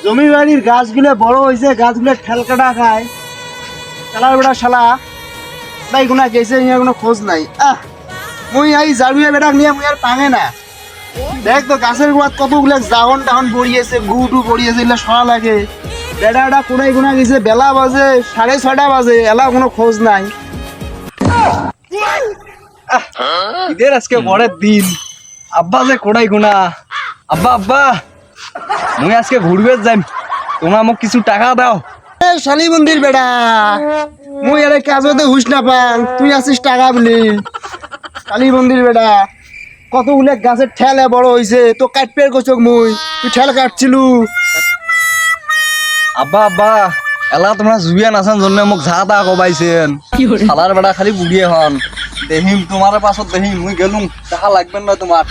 জমি বাড়ির গাছগুলো বড় হয়েছে, গাছগুলো ঠেলকাটা খায়। শালার বেটা শালা কোথায় গুনা গেছে, কোনো খোঁজ নাই। মুই এই জারুয়া বেটা নিয়ে মুই আর পাঙে না। দেখ তো গাছের গোড়াত কতগুলো জাগন টাহন পড়িয়েছে, গুটু পড়িয়েছে, এগুলো সরা লাগে। বেটাটা কোনায় গুনা গেছে, বেলা বাজে 6:30 বাজে, এলা কোনো খোঁজ নাই। ঈদের আজকে পরের দিন, আব্বা যে কোড়াই গুনা। আব্বা আব্বা মুই আজকে ঘুরবে যাই, তোমরা মোক কিছু টাকা দাও। শালি মন্দির বেটা, মুই আরে কাজতে হুশ না পাং, তুই আসিস টাকা বলি। শালি মন্দির বেটা, কতগুলো গাছের ঠেলে বড় হয়েছে, তো কাটপের কচক মুই, তুই ঠেল কাটছিলু। আব্বা আব্বা এলা তোমরা জুবিয়া নাচান জন্য মোক যা তা কবাইছেন। শালার বেটা খালি বুড়িয়ে হন। দেহিম তোমার পাছত দেহিম, মুই গেলুম, টাকা লাগবেন না তোমার।